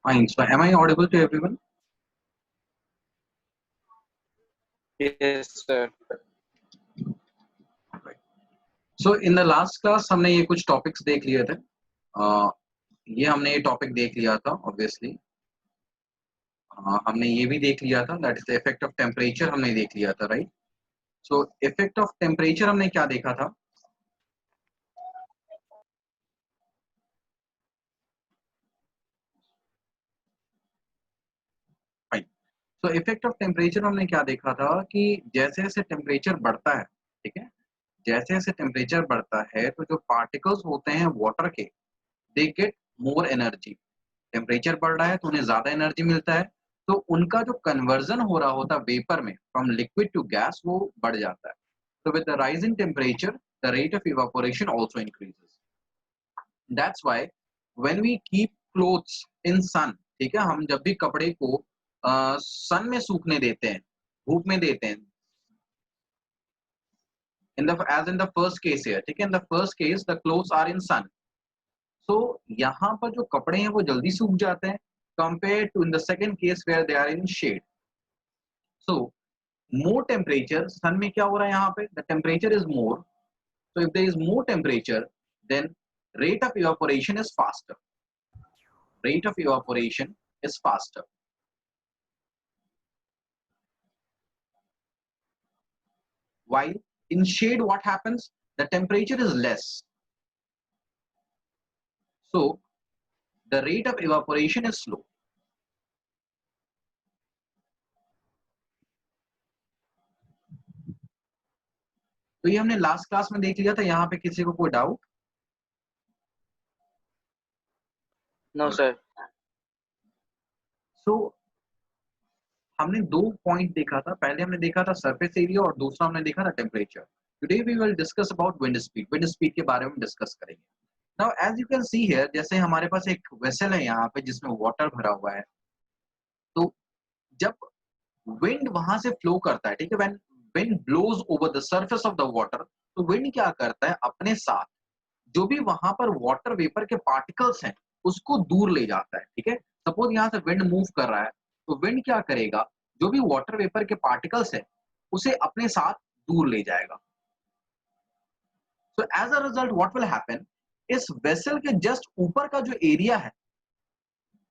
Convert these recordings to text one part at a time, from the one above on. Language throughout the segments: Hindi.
Fine. So am I audible to everyone? Yes, sir. Right. So in the last class हमने ये कुछ टॉपिक्स देख लिए थे. ये हमने ये टॉपिक देख लिया था ऑब्वियसली. हमने ये भी देख लिया था, that is the effect of temperature हमने देख लिया था, right. So effect of temperature हमने क्या देखा था? तो इफेक्ट ऑफ टेम्परेचर हमने क्या देखा था कि जैसे जैसे टेम्परेचर बढ़ता है, ठीक है, जैसे जैसे टेम्परेचर बढ़ता है तो जो पार्टिकल्स होते हैं वाटर के, they get more energy. Temperature बढ़ रहा है तो उन्हें ज्यादा एनर्जी मिलता है, तो उनका जो कन्वर्जन हो रहा होता है वेपर में फ्रॉम लिक्विड टू गैस वो बढ़ जाता है. तो with the rise in temperature the rate of evaporation also increases. That's why when we keep clothes in sun, ठीक है, हम जब भी कपड़े को सन में सूखने देते हैं, धूप में देते हैं, in the as in the first case here, ठीक है, in the first case the clothes are in sun. So यहाँ पर जो कपड़े हैं वो जल्दी सूख जाते हैं compared to in the second case where they are in shade. So more temperature, sun में क्या हो रहा है यहाँ पे, the temperature is more. So if there is more temperature, then rate of evaporation is faster. Rate of evaporation is faster. While in shade what happens, the temperature is less. So the rate of evaporation is slow. तो ये हमने लास्ट क्लास में देख लिया था. यहाँ पे किसी को कोई डाउट? No, sir. सो हमने दो पॉइंट देखा था. पहले हमने देखा था सरफेस एरिया और दूसरा हमने देखा था temperature. Today we will discuss about wind speed. Wind speed के बारे में डिस्कस करेंगे. Now as you can see here, जैसे हमारे पास एक वेसल है यहाँ पे जिसमें वाटर भरा हुआ है. तो जब विंड वहां से फ्लो करता है, ठीक है, when wind blows over the surface of the water, तो विंड क्या करता है, अपने साथ जो भी वहां पर वाटर वेपर के पार्टिकल्स हैं उसको दूर ले जाता है. ठीक है, सपोज यहाँ से विंड मूव कर रहा है, तो विंड क्या करेगा, जो भी वाटर वेपर के पार्टिकल्स है उसे अपने साथ दूर ले जाएगा. So as a result what will happen, इस वेसल के जस्ट ऊपर का जो एरिया है,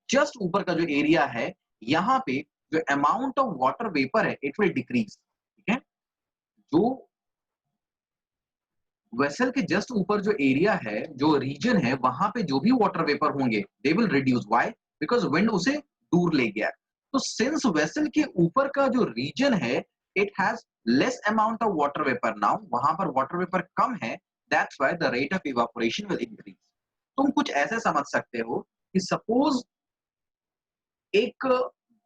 जस्ट ऊपर का जो एरिया है, यहाँ पे जो अमाउंट ऑफ वाटर वेपर है इट विल डिक्रीज. ठीक है, जो वेसल के जस्ट ऊपर जो एरिया है, जो रीजन है, वहां पे जो भी वाटर वेपर होंगे they will reduce. Why? Because wind उसे दूर ले गया. तो सिंस वेसल के ऊपर का जो रीजन है it has less amount of water vapour, now वहां पर वाटर वेपर कम है, that's why the rate of evaporation will increase. तुम कुछ ऐसे समझ सकते हो कि सपोज एक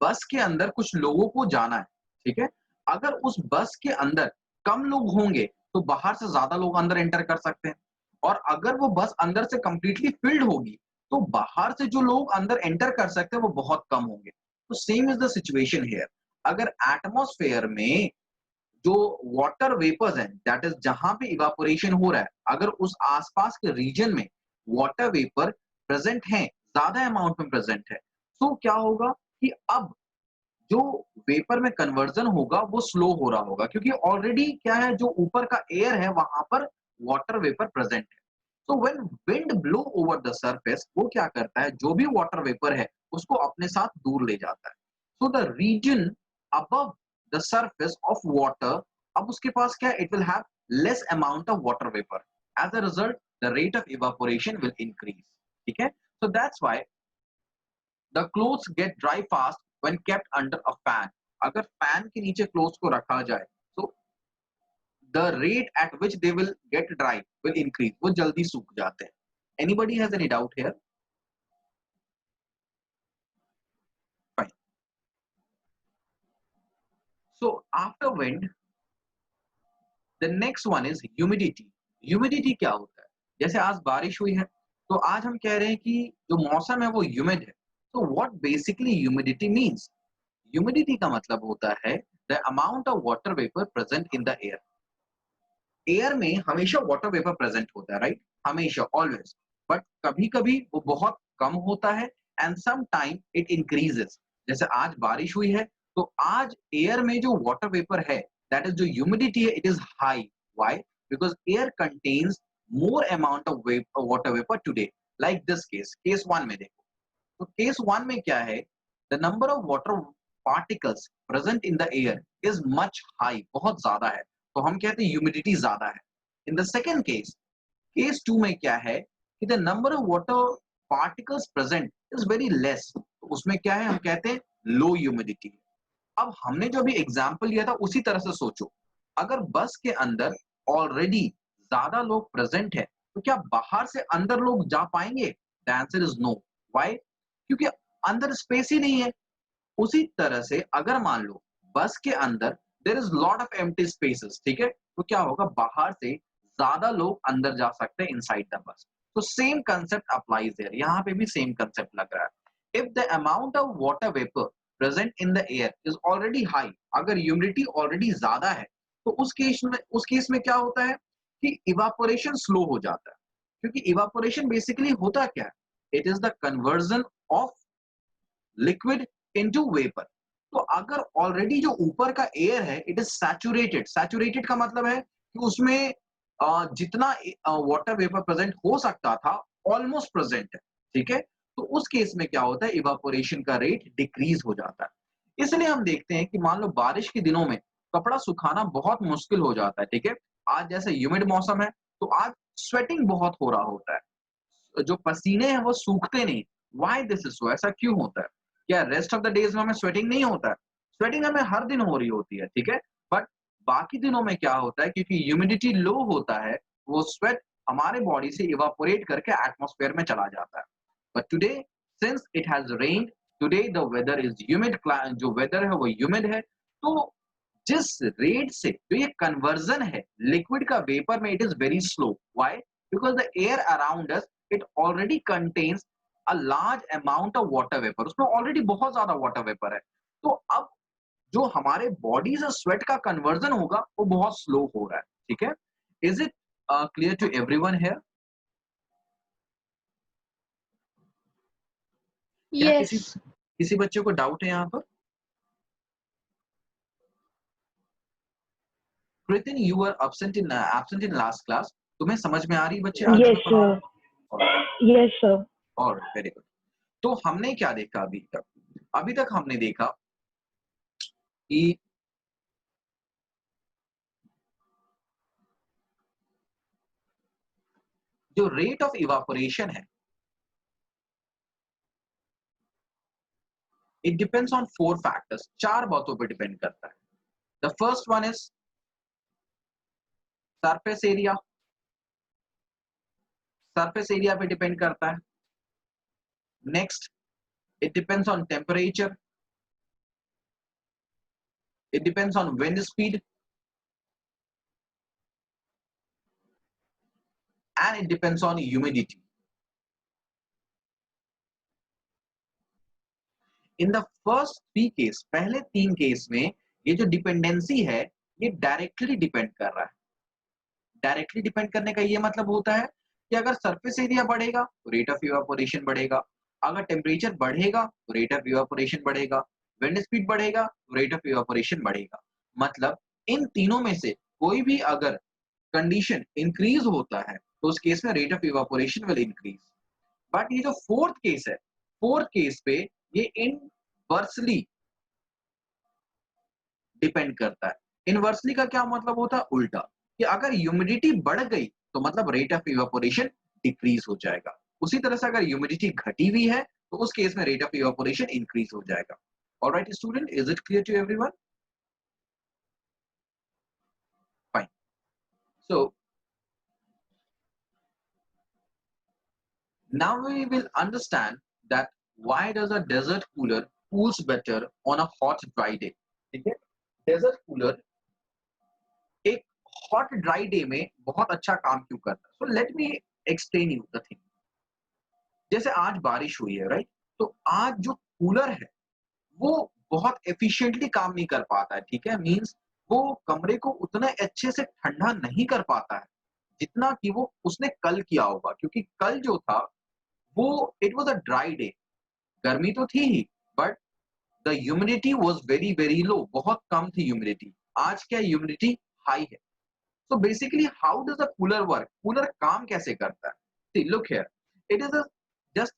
बस के अंदर कुछ लोगों को जाना है, ठीक है, अगर उस बस के अंदर कम लोग होंगे तो बाहर से ज्यादा लोग अंदर एंटर कर सकते हैं, और अगर वो बस अंदर से कंप्लीटली फिल्ड होगी तो बाहर से जो लोग अंदर एंटर कर सकते हैं वो बहुत कम होंगे. तो same is the situation here. अगर एटमॉस्फेयर में जो वाटर वेपर्स हैं, दैट इज जहां पे इवापोरेशन हो रहा है, अगर उस आसपास के रीजन में वाटर वेपर प्रेजेंट है, ज्यादा अमाउंट में प्रेजेंट है, तो क्या होगा कि अब जो वेपर में कन्वर्जन होगा वो स्लो हो रहा होगा, क्योंकि ऑलरेडी क्या है, जो ऊपर का एयर है वहां पर वाटर वेपर प्रेजेंट है. So when wind blow over the surface, वो क्या करता है, जो भी वाटर वेपर है उसको अपने साथ दूर ले जाता है. So the reason above the surface of water, अब उसके पास क्या, it will have less amount of water vapour. As a result the rate of evaporation will increase. ठीक है, so that's why the clothes get dry fast when kept under a fan. अगर फैन के नीचे क्लोथ्स को रखा जाए तो the rate at which they will get dry will increase. वो जल्दी सूख जाते हैं. Anybody has any doubt here? Fine. So after wind, the next one is humidity. Humidity क्या होता है? जैसे आज बारिश हुई है तो आज हम कह रहे हैं कि जो मौसम है वो ह्यूमिड है. तो what basically humidity means? Humidity का मतलब होता है the amount of water vapour present in the air. Air में हमेशा वाटर वेपर प्रेजेंट होता है, राइट, हमेशा, ऑलवेज. बट कभी कभी वो बहुत कम होता है and some time it increases. जैसे आज बारिश हुई है तो आज एयर में जो वाटर वेपर है, दैट इज जो ह्यूमिडिटी है, it is high. Why? Because air contains more amount of water vapor today, like this case 1 में देखो। तो केस 1 में क्या है, the number of water particles present in the air is much high, बहुत ज्यादा है, तो हम कहते हैं ह्यूमिडिटी ज्यादा है। इन द सेकेंड केस 2 में क्या है कि the number of water particles present is very less, तो उसमें क्या है, हम कहते हैं लो ह्यूमिडिटी। अब हमने जो भी एग्जाम्पल लिया था उसी तरह से सोचो, अगर बस के अंदर ऑलरेडी ज्यादा लोग प्रेजेंट है तो क्या बाहर से अंदर लोग जा पाएंगे? The answer is no. Why? क्योंकि अंदर स्पेस ही नहीं है। उसी तरह से अगर मान लो बस के अंदर there is lot of empty spaces, ठीक है, तो क्या होगा, बाहर से ज्यादा लोग अंदर जा सकते हैं इनसाइड द बस। तो सेम कंसेप्ट अप्लाइज देयर, यहाँ पे भी सेम कंसेप्ट लग रहा है। If the amount of water vapour present in the air is already high, अगर ह्यूमिडिटी ऑलरेडी ज्यादा है, तो उस केस में क्या होता है कि इवापोरेशन स्लो हो जाता है। क्योंकि इवापोरेशन बेसिकली होता क्या है, it is the conversion of liquid into vapour. तो अगर ऑलरेडी जो ऊपर का एयर है इट इज सैचुरेटेड, सैचुरेटेड का मतलब है कि उसमें जितना वाटर वेपर प्रेजेंट हो सकता था ऑलमोस्ट प्रेजेंट है, ठीक है, तो उस केस में क्या होता है, इवापोरेशन का रेट डिक्रीज हो जाता है। इसलिए हम देखते हैं कि मान लो बारिश के दिनों में कपड़ा सुखाना बहुत मुश्किल हो जाता है, ठीक है। आज जैसे ह्यूमिड मौसम है तो आज स्वेटिंग बहुत हो रहा होता है, जो पसीने हैं वो सूखते नहीं। Why this is so? ऐसा क्यों होता है? क्या रेस्ट ऑफ द डेज में हमें स्वेटिंग नहीं होता है? स्वेटिंग हमें हर दिन हो रही होती है, ठीक है, बट बाकी दिनों में क्या होता है, क्योंकि ह्यूमिडिटी लो होता है, वो स्वेट हमारे बॉडी से इवापोरेट करके एटमॉस्फेयर में चला जाता है। But today since it has rained, today the weather is humid, जो वेदर है वो ह्यूमिड है, तो जिस रेट से जो ये कन्वर्जन है लिक्विड का वेपर में, it is very slow. Why? Because the air around us it already contains a large amount of water vapour, उसमें ऑलरेडी बहुत ज्यादा वाटर वेपर है। तो अब जो हमारे बॉडी से स्वेट का कन्वर्जन होगा वो बहुत स्लो हो रहा है, ठीक है। Is it clear to everyone here? क्या किसी Yes. किसी बच्चे को डाउट है यहाँ पर? Kritin, you are absent in last class, तुम्हें समझ में आ रही बच्चे आज Yes, जो पढ़ा? sir. Yes, sir. और वेरी गुड। तो हमने क्या देखा अभी तक? अभी तक हमने देखा कि जो रेट ऑफ इवापोरेशन है इट डिपेंड्स ऑन 4 फैक्टर्स, 4 बातों पे डिपेंड करता है। The first one is surface area, surface area पे डिपेंड करता है। Next, it depends on temperature, it depends on wind speed, and it depends on humidity. In the first 3 case, पहले 3 केस में ये जो डिपेंडेंसी है ये डायरेक्टली डिपेंड कर रहा है। डायरेक्टली डिपेंड करने का ये मतलब होता है कि अगर सरफेस एरिया बढ़ेगा तो रेट ऑफ इवापोरेशन बढ़ेगा, अगर टेम्परेचर बढ़ेगा तो रेट ऑफ इवापोरेशन बढ़ेगा, विंड स्पीड बढ़ेगा तो रेट ऑफ इवापोरेशन बढ़ेगा। मतलब इन तीनों में से कोई भी अगर कंडीशन इंक्रीज होता है तो उस केस में rate of evaporation will increase. But ये जो फोर्थ केस है, फोर्थ केस पे ये इनवर्सली डिपेंड करता है। इनवर्सली का क्या मतलब होता है? उल्टा, कि अगर ह्यूमिडिटी बढ़ गई तो मतलब रेट ऑफ इवापोरेशन डिक्रीज हो जाएगा। उसी तरह से अगर ह्यूमिडिटी घटी हुई है तो उस केस में रेट ऑफ इवापोरेशन इंक्रीज हो जाएगा। Alright student, is it clear to everyone? Fine. So now we will understand that why does a desert cooler cools better on a hot dry day। ठीक है, डेजर्ट कूलर एक हॉट ड्राई डे में बहुत अच्छा काम क्यों करता है? So let me explain you the thing. जैसे आज बारिश हुई है, राइट, तो आज जो कूलर है वो बहुत एफिशिएंटली काम नहीं कर पाता है, ठीक है, मींस वो कमरे को उतना अच्छे से ठंडा नहीं कर पाता है जितना कि वो उसने कल किया होगा। क्योंकि कल जो था वो it was a dry day, गर्मी तो थी ही, but the humidity was very very low, बहुत कम थी ह्यूमिडिटी। आज क्या ह्यूमिडिटी हाई है। So basically, how does a cooler work? Cooler काम कैसे करता है? See, look here. It is a just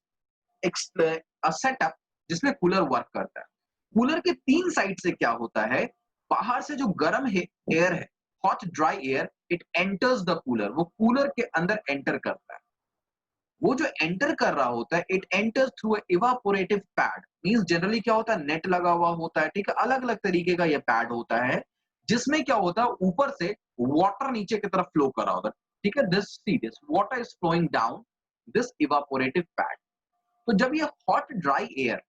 a setup जिसमें कूलर वर्क करता है। कूलर के 3 साइड से क्या होता है, बाहर से जो गर्म एयर है, hot dry air, it enters the cooler, वो कूलर के अंदर एंटर करता है। वो जो एंटर कर रहा होता है, it enters through evaporative pad. Means generally क्या होता है, नेट लगा हुआ होता है, ठीक है, अलग अलग तरीके का ये पैड होता है, जिसमें क्या होता है, ऊपर से वाटर नीचे की तरफ फ्लो कर रहा होता है, ठीक है। This see this water is flowing down this evaporative pad. तो जब ये हॉट ड्राई एयर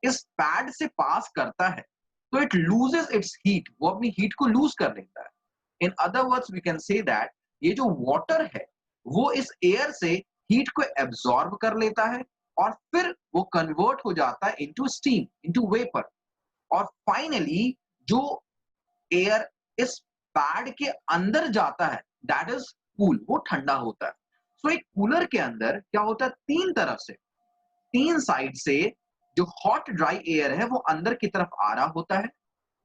इस पैड से पास करता है, तो इट लूजेस इट्स हीट, वो अपनी हीट को लूज कर लेता है। In other words we can say that ये जो वाटर है वो इस एयर से हीट को एब्सॉर्ब कर लेता है और फिर वो कन्वर्ट हो जाता है इनटू स्टीम, इनटू वेपर। और फाइनली जो एयर इस पैड के अंदर जाता है, दैट इज कूल, वो ठंडा होता है। सो एक कूलर के अंदर क्या होता है, 3 तरफ से, 3 साइड से जो हॉट ड्राई एयर है वो अंदर की तरफ आ रहा होता है।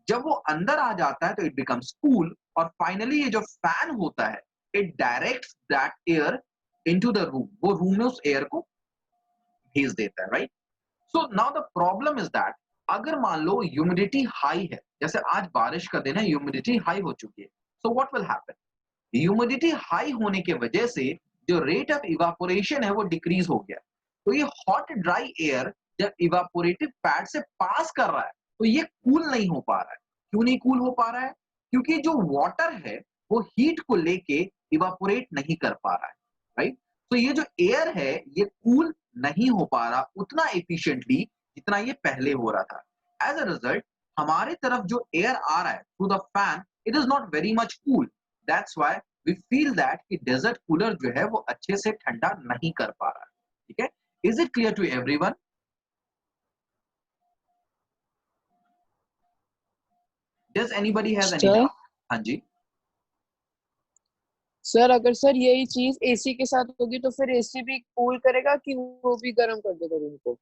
जब वो अंदर आ जाता है तो इट बिकम्स कूल, और फाइनली ये जो फैन होता है, it directs that air into the room, वो रूम में उस एयर को भेज देता है, right. So now the problem is that अगर मान लो ह्यूमिडिटी हाई है, जैसे आज बारिश का दिन है, ह्यूमिडिटी हाई हो चुकी है, so what will happen, humidity high होने के वजह से जो रेट ऑफ इवापोरेशन है वो डिक्रीज हो गया। तो ये हॉट ड्राई एयर जब इवापोरेटिव पैड से पास कर रहा है तो ये कूल नहीं हो पा रहा है। क्यों नहीं कूल हो पा रहा है, क्योंकि जो वाटर है वो हीट को लेके इवापोरेट नहीं कर पा रहा है, राइट। तो ये जो एयर है ये कूल नहीं हो पा रहा उतना एफिशिएंटली जितना ये पहले हो रहा था। एज अ रिजल्ट हमारे तरफ जो एयर आ रहा है through the fan, it is not very much cool. That's why we feel that कि डेजर्ट कूलर जो है वो अच्छे से ठंडा नहीं कर पा रहा है, ठीक है। Is it clear to everyone? Does anybody has any sir doubt? हाँ जी। सर अगर सर यही चीज एसी के साथ होगी तो फिर एसी भी कूल करेगा कि वो भी गर्म कर देगा रूम को?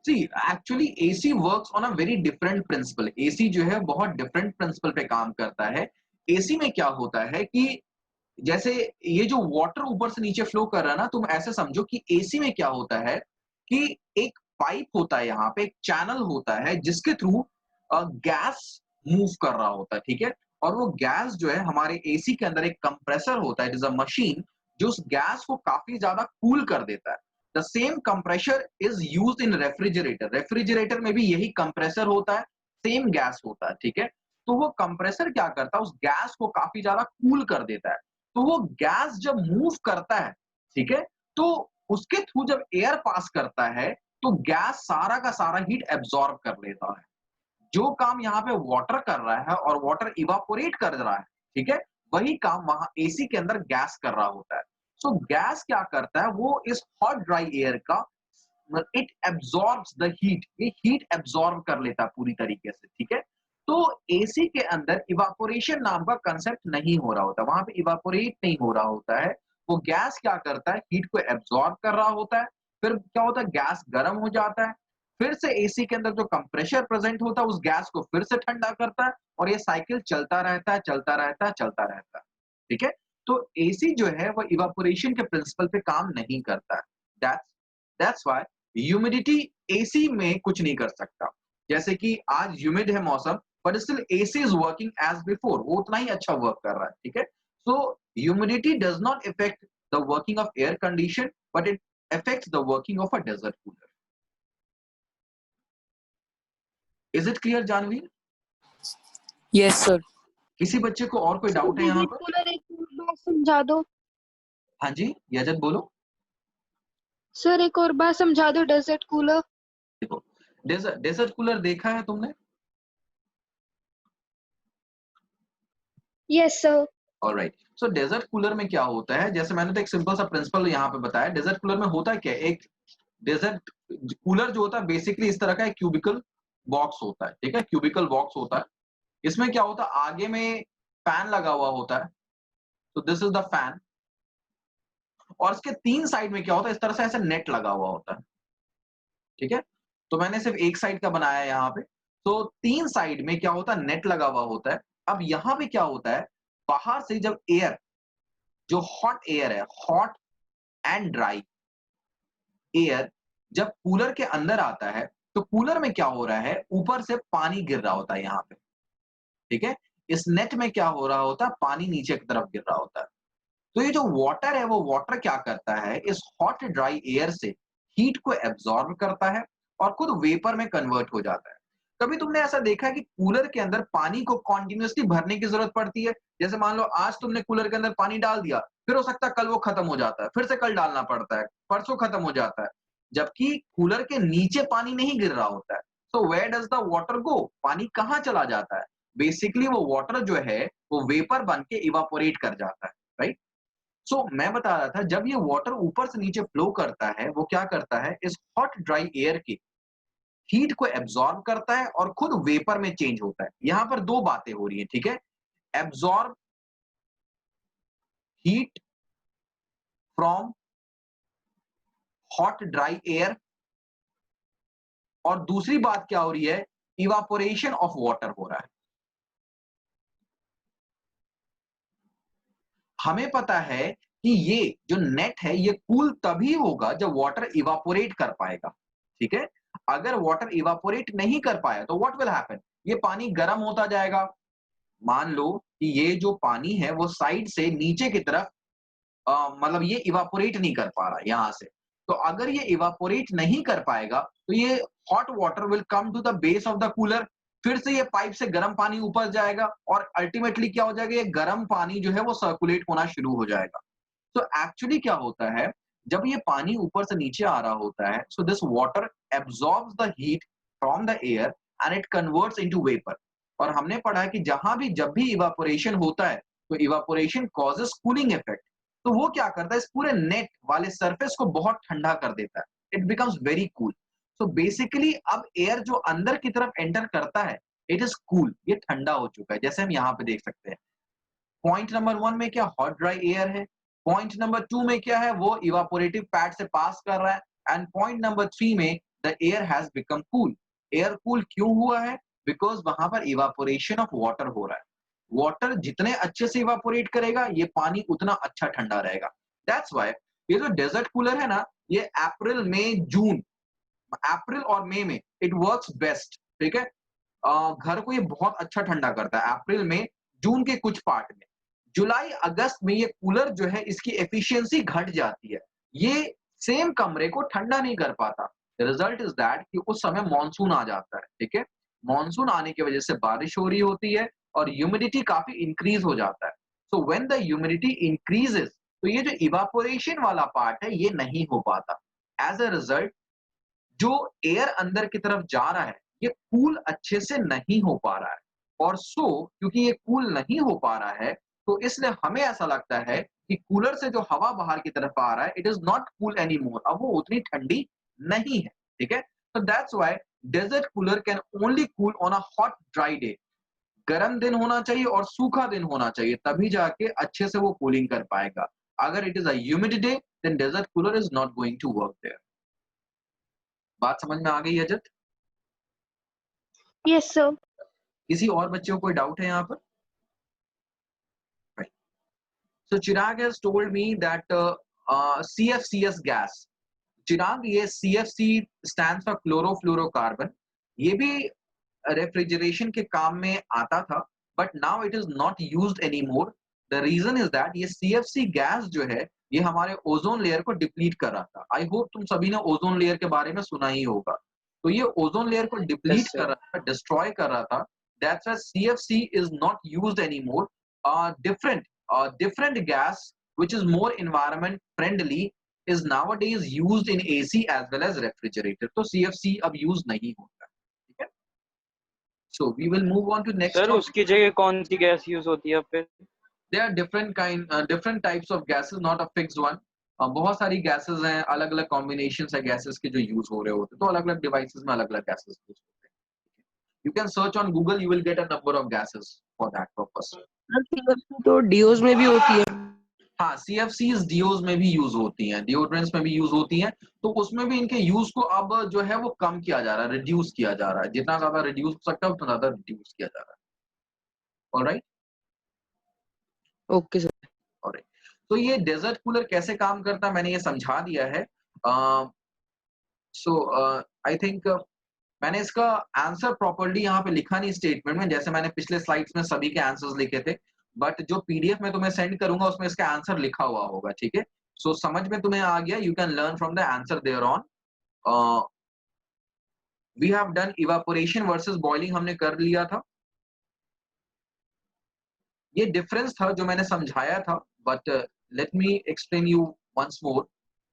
See, actually AC works on a very different principle. AC जो है बहुत different principle पे काम करता है। AC में क्या होता है कि जैसे ये जो वाटर ऊपर से नीचे फ्लो कर रहा है ना, तुम ऐसे समझो कि एसी में क्या होता है कि एक पाइप होता है, यहाँ पे एक चैनल होता है जिसके थ्रू गैस मूव कर रहा होता है, ठीक है। और वो गैस जो है हमारे एसी के अंदर एक कंप्रेसर होता है, इट इज अ मशीन जो उस गैस को काफी ज्यादा कूल कर देता है। The same compressor is used in refrigerator, refrigerator में भी यही कंप्रेसर होता है, सेम गैस होता है, ठीक है। तो वो कंप्रेसर क्या करता है, उस गैस को काफी ज्यादा कूल कर देता है। तो वो गैस जब मूव करता है, ठीक है, तो उसके थ्रू जब एयर पास करता है तो गैस सारा का सारा हीट एब्सॉर्ब कर लेता है। जो काम यहाँ पे वाटर कर रहा है और वाटर इवापोरेट कर रहा है, ठीक है, वही काम वहां एसी के अंदर गैस कर रहा होता है। सो गैस क्या करता है, वो इस हॉट ड्राई एयर का इट एब्सॉर्ब्स द हीट, ये हीट एब्सॉर्ब कर लेता है पूरी तरीके से, ठीक है। तो एसी के अंदर इवापोरेशन नाम का कंसेप्ट नहीं हो रहा होता, वहां पे इवापोरेट नहीं हो रहा होता है। वो गैस क्या करता है, हीट को एब्सॉर्ब कर रहा होता है, फिर क्या होता है, गैस गर्म हो जाता है, फिर से एसी के अंदर जो कंप्रेशर प्रेजेंट होता है उस गैस को फिर से ठंडा करता है, और ये साइकिल चलता रहता है, चलता रहता है, चलता रहता है, ठीक है। तो एसी जो है वो इवापोरेशन के प्रिंसिपल पे काम नहीं करता है। दैट्स व्हाई ह्यूमिडिटी एसी में कुछ नहीं कर सकता। जैसे कि आज ह्यूमिड है मौसम, but still AC is working as before, वो उतना ही अच्छा वर्क कर रहा है, ठीक है। So humidity does not effect the working of air condition, but it affects the working of a desert cooler. Is it clear, Janvi? Yes sir. किसी बच्चे को और कोई डाउट है यहाँ पर? कूलर एक और बार समझा दो हाँ जी, यजत बोलो। सर, एक और बार समझा दो डेजर्ट कूलर। देखो, डेजर्ट कूलर देखा है तुमने? Yes sir. ऑलराइट। सो डेजर्ट कूलर में क्या होता है, जैसे मैंने तो एक सिंपल सा प्रिंसिपल यहाँ पे बताया। डेजर्ट कूलर में होता क्या है, एक डेजर्ट कूलर जो होता है बेसिकली इस तरह का एक क्यूबिकल बॉक्स होता है, ठीक है, क्यूबिकल बॉक्स होता है। इसमें क्या होता है, आगे में फैन लगा हुआ होता है, तो दिस इज द फैन, और इसके 3 साइड में क्या होता है, इस तरह से ऐसे नेट लगा हुआ होता है, ठीक है। तो मैंने सिर्फ एक साइड का बनाया है यहाँ पे। तो 3 साइड में क्या होता है, नेट लगा हुआ होता है। अब यहाँ पे क्या होता है, बाहर से जब एयर, जो हॉट एयर है, हॉट एंड ड्राई एयर जब कूलर के अंदर आता है, तो कूलर में क्या हो रहा है, ऊपर से पानी गिर रहा होता है यहाँ पे, ठीक है। इस नेट में क्या हो रहा होता है, पानी नीचे की तरफ गिर रहा होता है। तो ये जो वाटर है, वो वाटर क्या करता है, इस हॉट ड्राई एयर से हीट को एब्जॉर्ब करता है और खुद वेपर में कन्वर्ट हो जाता है। कभी तुमने ऐसा देखा है कि कूलर के अंदर पानी को कॉन्टिन्यूसली भरने की जरूरत पड़ती है? जैसे मान लो आज तुमने कूलर के अंदर पानी डाल दिया, फिर हो सकता है कल वो खत्म हो जाता है, फिर से कल डालना पड़ता है, परसों खत्म हो जाता है, जबकि कूलर के नीचे पानी नहीं गिर रहा होता है। So where does the water go? पानी कहाँ चला जाता है? बेसिकली वो वाटर जो है वो वेपर बन के इवापोरेट कर जाता है, राइट। सो मैं बता रहा था, जब ये वाटर ऊपर से नीचे फ्लो करता है, वो क्या करता है, इस हॉट ड्राई एयर की हीट को एब्जॉर्ब करता है और खुद वेपर में चेंज होता है। यहां पर दो बातें हो रही है, ठीक है। Absorb heat from hot dry air, और दूसरी बात क्या हो रही है, इवापोरेशन ऑफ वाटर हो रहा है। हमें पता है कि ये जो नेट है ये कूल तभी होगा जब वाटर इवापोरेट कर पाएगा, ठीक है। अगर वाटर इवापोरेट नहीं कर पाया तो व्हाट विल हैपन, ये पानी गर्म होता जाएगा। मान लो कि ये जो पानी है वो साइड से नीचे की तरफ मतलब ये इवापोरेट नहीं कर पा रहा यहां से। तो अगर ये इवापोरेट नहीं कर पाएगा तो ये hot water will come to the base of the cooler, फिर से ये पाइप से गर्म पानी ऊपर जाएगा और अल्टीमेटली क्या हो जाएगा, ये गर्म पानी जो है वो सर्कुलेट होना शुरू हो जाएगा। तो एक्चुअली क्या होता है, जब ये पानी ऊपर से नीचे आ रहा होता है, so this water absorbs the heat from the air and it converts into vapour. और हमने पढ़ा है कि जहां भी जब भी इवापोरेशन होता है तो इवापोरेशन कॉजेस कूलिंग इफेक्ट। तो वो क्या करता है, इस पूरे नेट वाले सरफेस को बहुत ठंडा कर देता है, it becomes very cool. So basically अब एयर जो अंदर की तरफ एंटर करता है, इट इज कूल, ये ठंडा हो चुका है, जैसे हम यहाँ पे देख सकते हैं। पॉइंट नंबर 1 में क्या हॉट ड्राई एयर है, पॉइंट नंबर 2 में क्या है, वो इवापोरेटिव पैड से पास कर रहा है, एंड पॉइंट नंबर 3 में the air has become cool. Air cool क्यों हुआ है, बिकॉज वहां पर इवापोरेशन ऑफ वाटर हो रहा है। वाटर जितने अच्छे से इवापोरेट करेगा, ये पानी उतना अच्छा ठंडा रहेगा। दैट्स व्हाई ये जो डेजर्ट कूलर है ना, ये अप्रैल मई जून, अप्रैल और मई में इट वर्क्स बेस्ट, ठीक है। घर को ये बहुत अच्छा ठंडा करता है अप्रैल में, जून के कुछ पार्ट में। जुलाई अगस्त में ये कूलर जो है इसकी एफिशिएंसी घट जाती है, ये सेम कमरे को ठंडा नहीं कर पाता। रिजल्ट इज दैट कि उस समय मॉनसून आ जाता है, ठीक है। मॉनसून आने की वजह से बारिश हो रही होती है और ह्यूमिडिटी काफी इंक्रीज हो जाता है। So when the humidity increases, तो ये जो इवापोरेशन वाला पार्ट है ये नहीं हो पाता। एज अ रिजल्ट जो एयर अंदर की तरफ जा रहा है ये कूल अच्छे से नहीं हो पा रहा है, और सो क्योंकि ये कूल नहीं हो पा रहा है तो इसलिए हमें ऐसा लगता है कि कूलर से जो हवा बाहर की तरफ आ रहा है it is not cool any more, अब वो उतनी ठंडी नहीं है, ठीक है। तो that's why desert cooler can only cool on a hot dry day. गर्म दिन होना चाहिए और सूखा दिन होना चाहिए, तभी जाके अच्छे से वो कूलिंग कर पाएगा। अगर it is a humid day then desert cooler is not going to work there. बात समझ में आ गई है जट? Yes sir. किसी और बच्चों को कोई डाउट है यहाँ पर? Right. So Chirag has told me that CFCS gas. Chirag, ये CFC stands for chlorofluorocarbon. ये भी रेफ्रिजरेशन के काम में आता था, but now it is not used anymore. The reason is that ये CFC गैस जो है ये हमारे ओजोन लेयर को डिप्लीट कर रहा था। आई होप तुम सभी ने ओजोन लेयर के बारे में सुना ही होगा। तो ये ओजोन लेयर को डिप्लीट Yes, कर sir. रहा था, डिस्ट्रॉय कर रहा था। That's why CFC is not used anymore. Different gas which is more environment friendly is nowadays used in AC as well as refrigerator. तो CFC अब यूज नहीं होता, ठीक है। So we will move on to next sir topic. उसकी जगह कौन सी गैस यूज होती है फिर? There are different types of gases, not a fixed one. बहुत सारी gases हैं, अलग अलग combinations है gases के जो यूज हो रहे होते हैं, तो अलग अलग devices में अलग अलग gases यूज होते हैं। You can search on Google, you will get a number of gases for that purpose. तो डीओज में भी होती है। हाँ, सीएफसीज डीओज में भी यूज होती हैं, डिओड्रेंट्स में भी यूज होती हैं, तो उसमें भी इनके यूज को अब जो है वो कम किया जा रहा है, रिड्यूस किया जा रहा है, जितना ज्यादा रिड्यूस हो सकता है उतना ज्यादा रिड्यूस किया जा रहा है। Alright, okay sir. ऑलराइट। तो ये डेजर्ट कूलर कैसे काम करता है मैंने ये समझा दिया है। सो आई थिंक मैंने इसका आंसर प्रॉपर्ली यहाँ पे लिखा नहीं स्टेटमेंट में, जैसे मैंने पिछले स्लाइड्स में सभी के आंसर्स लिखे थे, बट जो पीडीएफ में तुम्हें सेंड करूंगा उसमें इसका आंसर लिखा हुआ होगा, ठीक है। सो समझ में तुम्हें आ गया, you can learn from the answer there on. We have done evaporation versus boiling, हमने कर लिया था। ये डिफरेंस था जो मैंने समझाया था, but let me explain you once more.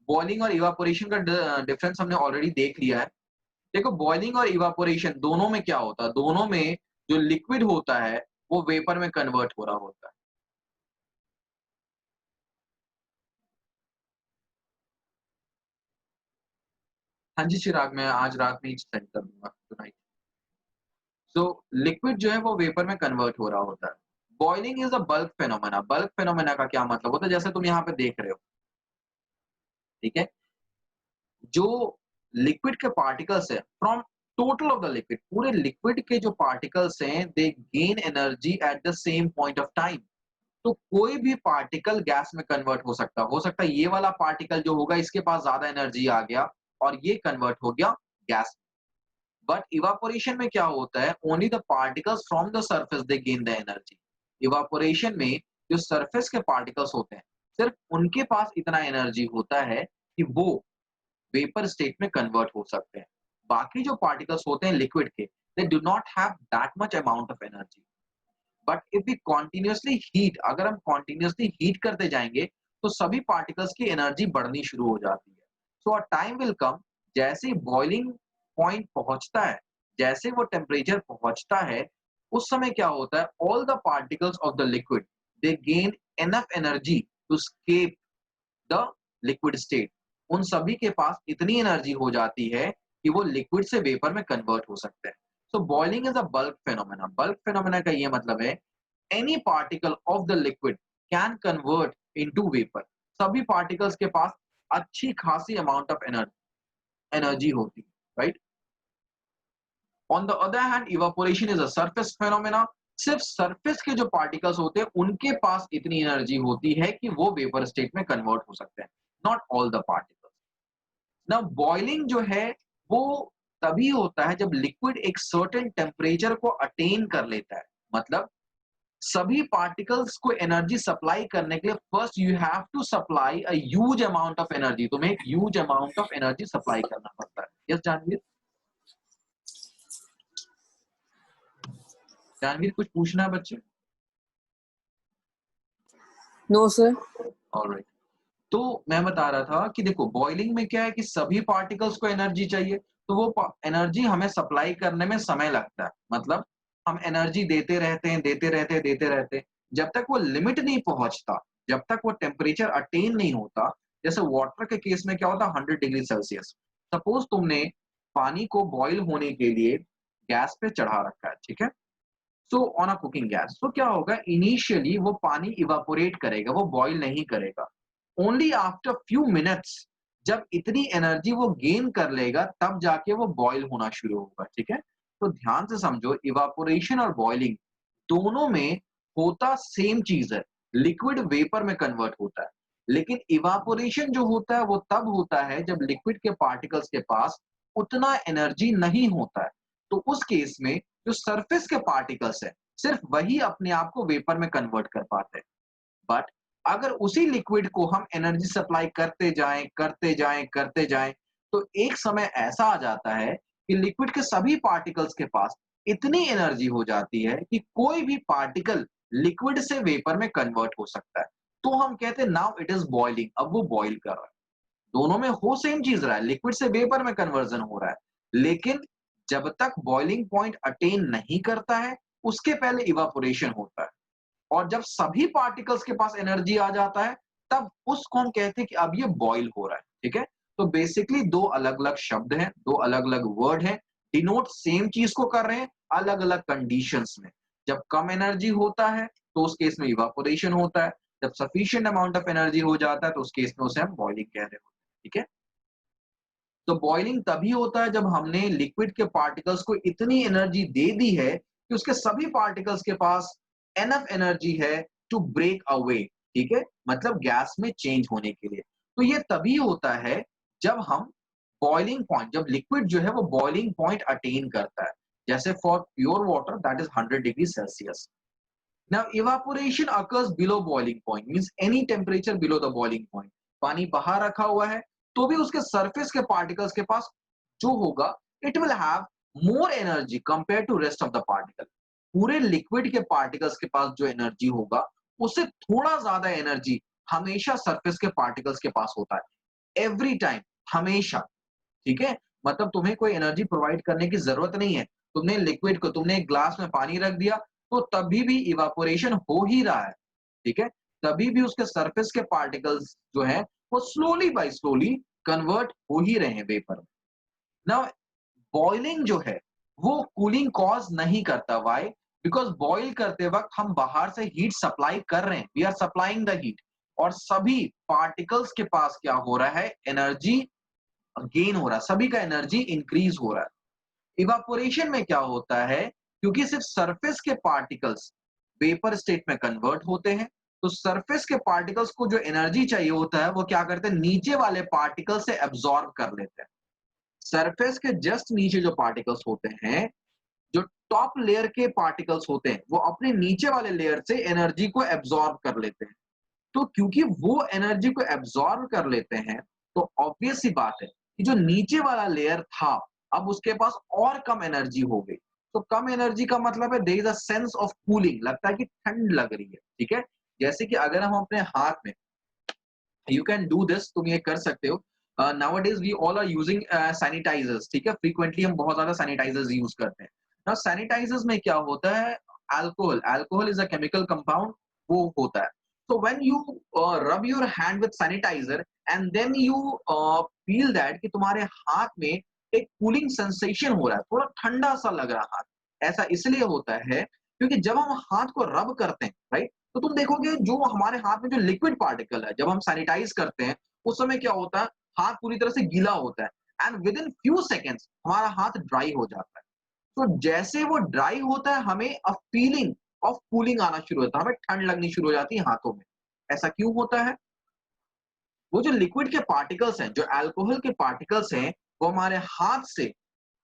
Boiling और इवापोरेशन का डिफरेंस हमने ऑलरेडी देख लिया है। देखो, बॉइलिंग और इवापोरेशन दोनों में क्या होता है, दोनों में जो लिक्विड होता है वो वेपर में कन्वर्ट हो रहा होता है। हाँ जी चिराग, मैं आज रात में ही सेंड कर दूंगा टुनाइट। सो लिक्विड जो है वो वेपर में कन्वर्ट हो रहा होता है। Boiling is a bulk phenomena. Bulk phenomena का क्या मतलब होता है, जैसे तुम यहाँ पे देख रहे हो, ठीक है, जो लिक्विड के पार्टिकल्स है from total of the liquid, पूरे लिक्विड के जो पार्टिकल्स हैं दे gain energy at the same point of time. तो कोई भी पार्टिकल गैस में कन्वर्ट हो सकता है ये वाला पार्टिकल जो होगा इसके पास ज्यादा एनर्जी आ गया और ये कन्वर्ट हो गया गैस। बट इवापोरेशन में क्या होता है, only the particles from the surface they gain the energy. Evaporation में जो सरफेस के पार्टिकल्स होते हैं सिर्फ उनके पास इतना एनर्जी होता है कि वो वेपर स्टेट में कन्वर्ट हो सकते हैं। बाकी जो पार्टिकल्स होते हैं लिक्विड के, they do not have that much amount of energy. But if we continuously heat, अगर हम कॉन्टिन्यूसली हीट करते जाएंगे तो सभी पार्टिकल्स की एनर्जी बढ़नी शुरू हो जाती है। सो अ टाइम विल कम, जैसे ही बॉइलिंग पॉइंट पहुंचता है, जैसे वो टेम्परेचर पहुंचता है, उस समय क्या होता है, all the particles of the liquid they gain enough energy to escape the liquid state. उन सभी के पास इतनी एनर्जी हो जाती है कि वो लिक्विड से वेपर में कन्वर्ट हो सकते हैं। सो boiling is a bulk phenomena. Bulk phenomena का ये मतलब है any particle of the liquid can convert into vapour. सभी पार्टिकल्स के पास अच्छी खासी अमाउंट ऑफ एनर्जी होती है, right. On the other hand evaporation is a surface phenomena. सिर्फ सरफेस के जो पार्टिकल्स होते हैं उनके पास इतनी एनर्जी होती है कि वो वेपर स्टेट में कन्वर्ट हो सकते हैं, नॉट ऑल द पार्टिकल्स। ना बॉइलिंग जो है वो तभी होता है जब लिक्विड एक सर्टेन टेम्परेचर को अटेन कर लेता है। मतलब सभी पार्टिकल्स को एनर्जी सप्लाई करने के लिए first you have to supply a huge amount of energy. तुम्हें एक huge amount of energy supply करना पड़ता है। यस जानवीर, जानवीर कुछ पूछना है बच्चे? No sir. ऑलराइट, तो मैं बता रहा था कि देखो बॉइलिंग में क्या है कि सभी पार्टिकल्स को एनर्जी चाहिए, तो वो एनर्जी हमें सप्लाई करने में समय लगता है। मतलब हम एनर्जी देते रहते हैं, देते रहते हैं, जब तक वो लिमिट नहीं पहुंचता, जब तक वो टेम्परेचर अटेन नहीं होता। जैसे वाटर के केस में क्या होता है, 100 डिग्री सेल्सियस। सपोज तुमने पानी को बॉईल होने के लिए गैस पे चढ़ा रखा है, ठीक है, so on a cooking gas. तो क्या होगा, इनिशियली वो पानी इवापोरेट करेगा, वो बॉईल नहीं करेगा। ओनली आफ्टर फ्यू मिनट्स जब इतनी एनर्जी वो गेन कर लेगा तब जाके वो बॉईल होना शुरू होगा, ठीक है। तो ध्यान से समझो, इवापोरेशन और बॉइलिंग दोनों में होता सेम चीज है, लिक्विड वेपर में कन्वर्ट होता है। लेकिन इवापोरेशन जो होता है वो तब होता है जब लिक्विड के पार्टिकल्स के पास उतना एनर्जी नहीं होता है। तो उस केस में जो सरफेस के पार्टिकल्स है सिर्फ वही अपने आप को वेपर में कन्वर्ट कर पाते हैं। बट अगर उसी लिक्विड को हम एनर्जी सप्लाई करते जाएं तो एक समय ऐसा आ जाता है कि लिक्विड के सभी पार्टिकल्स के पास इतनी एनर्जी हो जाती है कि कोई भी पार्टिकल लिक्विड से वेपर में कन्वर्ट हो सकता है। तो हम कहते हैं नाउ इट इज बॉइलिंग, अब वो बॉइल कर रहा है। दोनों में हो सेम चीज रहा है, लिक्विड से वेपर में कन्वर्जन हो रहा है। लेकिन जब तक बॉइलिंग पॉइंट अटेन नहीं करता है उसके पहले इवापोरेशन होता है। और जब सभी पार्टिकल्स के पास एनर्जी आ जाता है तब उसको हम कहते हैं कि अब ये बॉइल हो रहा है, ठीक है। तो बेसिकली दो अलग अलग शब्द हैं, दो अलग अलग वर्ड हैं, डिनोट सेम चीज को कर रहे हैं अलग अलग कंडीशंस में। जब कम एनर्जी होता है तो उस केस में इवापोरेशन होता है, जब सफिशिएंट अमाउंट ऑफ एनर्जी हो जाता है तो उस केस में उसे हम बॉइलिंग कह रहे होते हैं, ठीक है। तो बॉइलिंग तभी होता है जब हमने लिक्विड के पार्टिकल्स को इतनी एनर्जी दे दी है कि उसके सभी पार्टिकल्स के पास एनफ एनर्जी है टू ब्रेक अवे, ठीक है, मतलब गैस में चेंज होने के लिए। तो ये तभी होता है जब हम बॉइलिंग पॉइंट, जब लिक्विड जो है वो बॉइलिंग पॉइंट अटेन करता है। जैसे for pure water that is 100 degree Celsius. Now evaporation occurs below boiling point, means any temperature below the boiling point. पानी बाहर रखा हुआ है तो भी उसके सरफेस के पार्टिकल्स के पास जो होगा it will have more energy compare to rest of the particle. पूरे लिक्विड के पार्टिकल्स के पास जो एनर्जी होगा उससे थोड़ा ज्यादा एनर्जी हमेशा सरफेस के पार्टिकल्स के पास होता है, एवरी टाइम, हमेशा, ठीक है। मतलब तुम्हें कोई एनर्जी प्रोवाइड करने की जरूरत नहीं है, तुमने लिक्विड को, तुमने एक ग्लास में पानी रख दिया तो तभी भी इवापोरेशन हो ही रहा है, ठीक है। तभी भी उसके सरफेस के पार्टिकल्स जो है वो स्लोली बाय स्लोली कन्वर्ट हो ही रहे हैं वेपर में। नाउ बॉइलिंग जो है वो कूलिंग कॉज नहीं करता। व्हाई? बिकॉज बॉइल करते वक्त हम बाहर से हीट सप्लाई कर रहे हैं, we are supplying the heat, और सभी पार्टिकल्स के पास क्या हो रहा है, एनर्जी गेन हो रहा है, सभी का एनर्जी इंक्रीज हो रहा है। इवापोरेशन में क्या होता है, क्योंकि सिर्फ सरफेस के पार्टिकल्स वेपर स्टेट में कन्वर्ट होते हैं, तो सरफेस के पार्टिकल्स को जो एनर्जी चाहिए होता है वो क्या करते हैं, नीचे वाले पार्टिकल से एब्जॉर्ब कर लेते हैं। सरफेस के जस्ट नीचे जो पार्टिकल्स होते हैं, जो टॉप लेयर के पार्टिकल्स होते हैं, वो अपने नीचे वाले लेयर से एनर्जी को एब्जॉर्ब कर लेते हैं। तो क्योंकि वो एनर्जी को एब्जॉर्ब कर लेते हैं तो ऑब्वियस सी बात है कि जो नीचे वाला लेयर था अब उसके पास और कम एनर्जी हो गई। तो कम एनर्जी का मतलब है there is a sense of cooling, लगता है कि ठंड लग रही है, ठीक है। जैसे कि अगर हम अपने हाथ में, यू कैन डू दिस, तुम ये कर सकते हो, nowadays we all are using sanitizers, ठीक है, फ्रीक्वेंटली हम बहुत ज्यादा सैनिटाइजर्स यूज करते हैं। नाउ सैनिटाइजर्स में क्या होता है, alcohol, alcohol is a chemical compound, वो होता है। So when you rub your hand with sanitizer and then you feel that कि तुम्हारे हाथ में एक कूलिंग सेंसेशन हो रहा है, थोड़ा ठंडा सा लग रहा है हाथ, ऐसा इसलिए होता है क्योंकि जब हम हाथ को रब करते हैं, राइट, तो तुम देखोगे जो हमारे हाथ में जो लिक्विड पार्टिकल है, जब हम सैनिटाइज करते हैं उस समय क्या होता है, हाथ पूरी तरह से गीला होता है and with in few seconds हमारा हाथ ड्राई हो जाता है। तो जैसे वो ड्राई होता है हमें अ फीलिंग ऑफ कूलिंग आना शुरू होता है, हमें ठंड लगनी शुरू हो जाती है हाथों में। ऐसा क्यों होता है? वो जो लिक्विड के पार्टिकल्स हैं, जो अल्कोहल के पार्टिकल्स हैं, वो हमारे हाथ से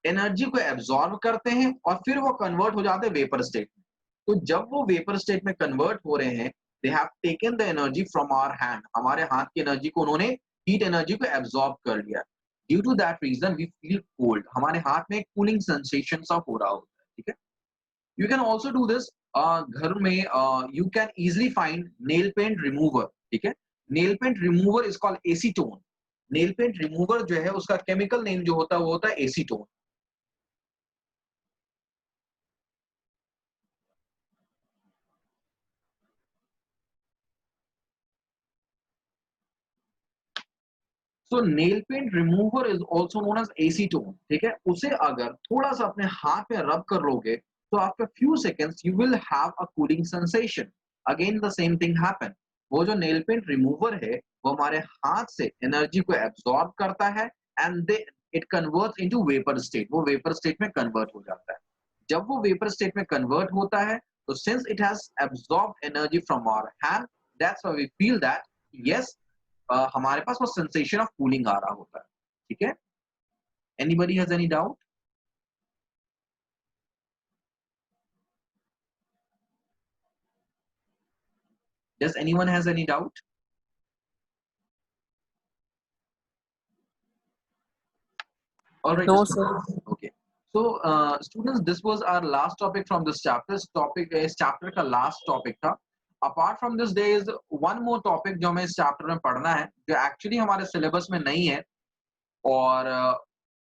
एनर्जी को एब्जॉर्ब करते हैं और फिर वो कन्वर्ट हो जाते हैं वेपर स्टेट में। तो जब वो वेपर स्टेट में कन्वर्ट हो रहे हैं, they have taken the energy from our hand, हमारे हाथ की एनर्जी को उन्होंने, हीट एनर्जी को एब्जॉर्ब कर लिया। Due to that reason we feel cold, हमारे हाथ में एक कूलिंग सेंसेशन सा हो रहा होता है, ठीक है। You can also do this, घर में you can easily find nail paint remover, ठीक है। Nail paint remover is called acetone. Nail paint remover जो है उसका केमिकल नेम जो होता है वो होता है acetone. So nail paint remover is also known as acetone, ठीक है। उसे अगर थोड़ा सा अपने हाथ में रब कर लोगे तो after few seconds you will have a cooling sensation. Again the same thing happen, वो जो नेल पेंट रिमूवर है वो हमारे हाथ से एनर्जी को एब्जॉर्ब करता है and they it converts into vapour state, वो वेपर स्टेट में कन्वर्ट हो जाता है। जब वो वेपर स्टेट में कन्वर्ट होता है तो since it has absorbed energy from our hand, that's why we feel that yes, हमारे पास वो सेंसेशन ऑफ कूलिंग आ रहा होता है, ठीक है। Anybody has any doubt? Does anyone has any doubt? All right, No, sir. students. Okay. So, students, this was our last topic from this chapter. इस topic, इस chapter का last topic था. Apart from this, there is one more topic जो हमें इस chapter में पढ़ना है, जो actually हमारे syllabus में नहीं है और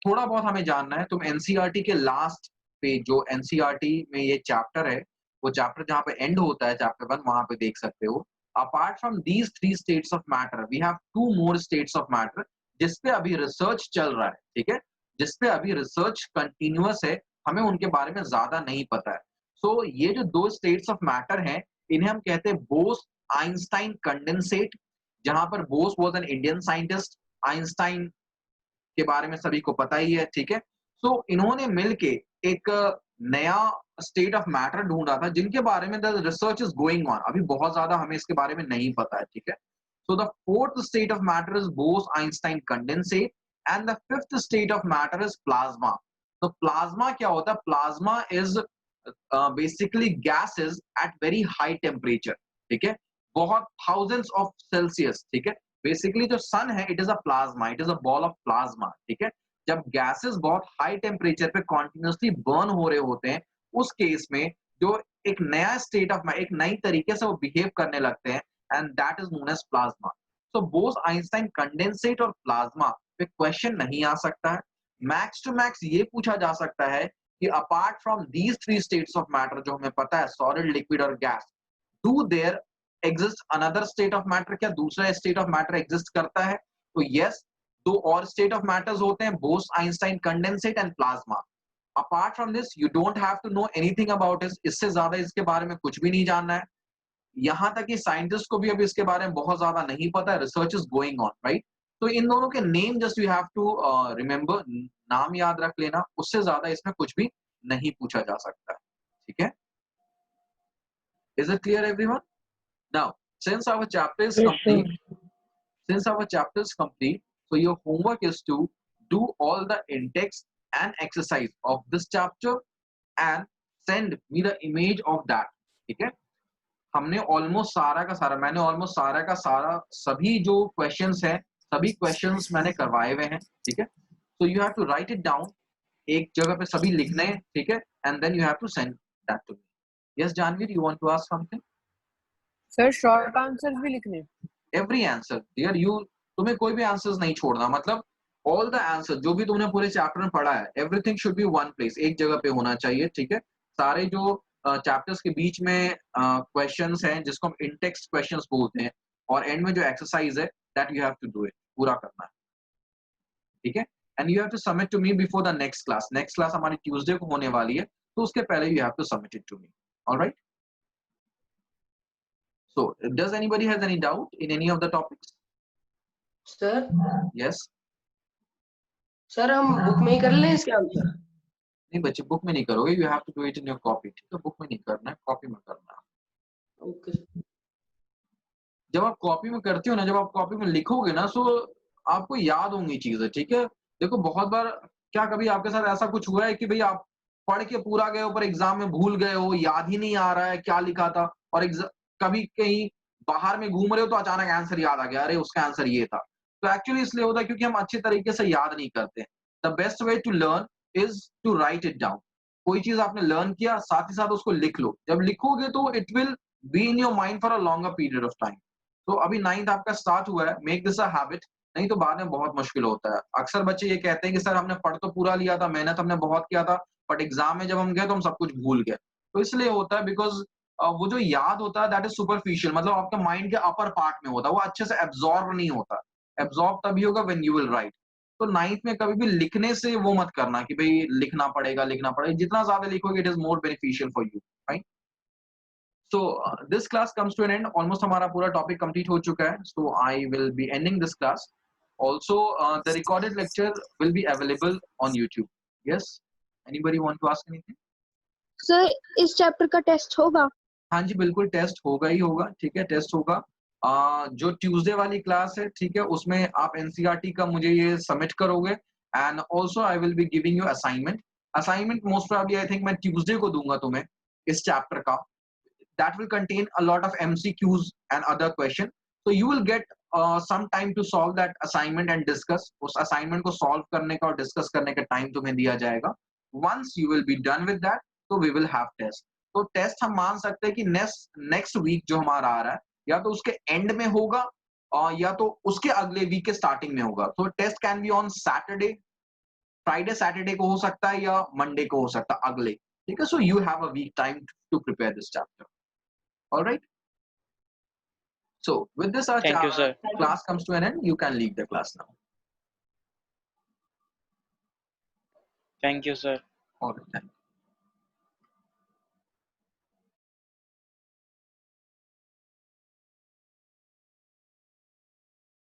थोड़ा बहुत हमें जानना है। तुम एनसीईआरटी के लास्ट पे, जो एनसीईआरटी में ये चैप्टर है, वो चैप्टर जहाँ पे एंड होता है चैप्टर 1, वहां पे देख सकते हो। Apart from these 3 states of matter we have 2 more states of matter जिसपे अभी रिसर्च चल रहा है, ठीक है, जिसपे अभी रिसर्च कंटिन्यूअस है, हमें उनके बारे में ज्यादा नहीं पता है। सो ये जो 2 स्टेट्स ऑफ मैटर हैं, इन्हें हम कहते हैं बोस आइंस्टाइन कंडेंसेट, जहां पर Bose was an Indian scientist. Einstein के बारे में सभी को पता ही है, ठीक है। सो इन्होंने मिलके एक नया स्टेट ऑफ मैटर ढूंढा था, जिनके बारे में the research is going on, अभी बहुत ज्यादा हमें इसके बारे में नहीं पता है, ठीक है। So the fourth state of matter is Bose Einstein condensate and the fifth state of matter is plasma. तो प्लाज्मा क्या होता है? Plasma is basically gases at very high temperature, ठीक है, बहुत थाउजेंड्स ऑफ सेल्सियस, ठीक है। बेसिकली जो सन है it is a plasma, it is a ball of plasma, ठीक है। जब गैसेस बहुत हाई टेम्परेचर पे कॉन्टिन्यूसली बर्न हो रहे होते हैं, उस केस में जो एक नया स्टेट ऑफ, एक नई तरीके से वो बिहेव करने लगते हैं, and that is known as plasma. So Bose Einstein condensate और प्लाज्मा पे क्वेश्चन नहीं आ सकता है। मैक्स टू मैक्स ये पूछा जा सकता है कि apart from these three states of matter जो हमें पता है, सॉलिड, लिक्विड और gas, do their exist another state of matter? क्या दूसरा स्टेट ऑफ मैटर एग्जिस्ट करता है? तो यस, दो और स्टेट ऑफ मैटर्स होते हैं, Bose Einstein condensate and plasma. Apart from this you don't have to know anything about it, इससे ज्यादा इसके बारे में कुछ भी नहीं जानना है। यहां तक कि साइंटिस्ट को भी अभी इसके बारे में बहुत ज्यादा नहीं पता है, research is going on, right. तो इन दोनों के name just you have to remember, नाम याद रख लेना, उससे ज्यादा इसमें कुछ भी नहीं पूछा जा सकता है, ठीक है। Is it clear everyone? Now since our chapter is Yes, sir. complete, so your homework is to do all the in-text and exercise of this chapter and send me the image of that, ठीक है। हमने ऑलमोस्ट सारा का सारा, मैंने ऑलमोस्ट सारा का सारा, सभी जो क्वेश्चंस हैं, सभी क्वेश्चंस मैंने करवाए हुए हैं, ठीक है। So you have to write it down, एक जगह पे सभी लिखने हैं, ठीक है, and then you have to send that to me. Yes Janvi, you want to ask something? Sir short answer भी लिखने? एवरी आंसर डियर, यू, तुम्हें कोई भी आंसर्स नहीं छोड़ना, मतलब ऑल द आंसर जो भी तुमने पूरे चैप्टर में पढ़ा है, everything should be one place, एक जगह पे होना चाहिए, ठीक है। सारे जो चैप्टर्स के बीच में क्वेश्चंस हैं, जिसको हम इंटेक्स्ट क्वेश्चंस बोलते हैं, और एंड में जो एक्सरसाइज है, that you have to do it, पूरा करना है, ठीक है। And you have to submit to me before the next class. Next class हमारी ट्यूसडे को होने वाली है, तो उसके पहले you have to submit it to me, alright. So, does anybody has any doubt in any of the topics? Sir Yes. Sir हम बुक में ही कर लें इसके आंसर? नहीं बच्चे, बुक में नहीं करोगे, you have to do it in your copy, ठीक है। बुक में नहीं करना है, कॉपी में करना है। ओके। जब आप कॉपी में करते हो ना, जब आप कॉपी में लिखोगे ना, सो आपको याद होंगी चीजें, ठीक है। देखो बहुत बार क्या कभी आपके साथ ऐसा कुछ हुआ है कि भाई आप पढ़ के पूरा गए हो पर एग्जाम में भूल गए हो, याद ही नहीं आ रहा है क्या लिखा था, और कभी कहीं बाहर में घूम रहे हो तो अचानक आंसर याद आ गया, अरे उसका आंसर ये था। तो एक्चुअली इसलिए होता है क्योंकि हम अच्छे तरीके से याद नहीं करते। The best way to learn is to write it down. कोई चीज आपने लर्न किया, साथ ही साथ उसको लिख लो। जब लिखोगे तो it will be in your mind for a longer period of time. तो अभी 9th आपका स्टार्ट हुआ है, मेक दिस अ हैबिट, नहीं तो बाद में बहुत मुश्किल होता है। अक्सर बच्चे ये कहते हैं कि सर हमने पढ़ तो पूरा लिया था, मेहनत हमने बहुत किया था, बट एग्जाम में जब हम गए तो हम सब कुछ भूल गए। तो इसलिए होता है बिकॉज वो जो याद होता है दैट इज सुपरफिशियल, मतलब आपके माइंड के अपर पार्ट में होता है, वो अच्छे से एब्जॉर्ब नहीं होता। एब्जॉर्ब तभी होगा व्हेन यू विल राइट। तो 9th में कभी भी लिखने से वो मत करना कि भाई लिखना पड़ेगा, जितना ज्यादा लिखोगे it is more beneficial for you, right. So this class comes to an end. Almost हमारा पूरा topic complete हो चुका है. So I will be ending this class. Also, the recorded lecture will be available on YouTube. Yes. Anybody want to ask anything? Sir इस चैप्टर का टेस्ट होगा? हाँ जी बिल्कुल, टेस्ट होगा ही होगा, ठीक है, टेस्ट होगा। जो ट्यूसडे वाली क्लास है, ठीक है, उसमें आप एनसीईआरटी का मुझे ये सबमिट करोगे, and also I will be giving you assignment most probably I think मैं ट्यूसडे को दूंगा तुम्हें इस चैप्टर का। That will contain a lot of MCQs and other questions. So you will get some time to solve that assignment and discuss. उस assignment को solve करने का और discuss करने का time तुम्हें दिया जाएगा. Once you will be done with that, so we will have test. तो test हम मान सकते हैं कि next week जो हमारा आ रहा है, या तो उसके end में होगा या तो उसके अगले week के starting में होगा. So test can be on Saturday, Friday, Saturday को हो सकता है या Monday को हो सकता है अगले. ठीक है, so you have a week time to prepare this chapter. All right. So with this, our Thank you, sir. class comes to an end. You can leave the class now. Thank you, sir. All right. Thank you.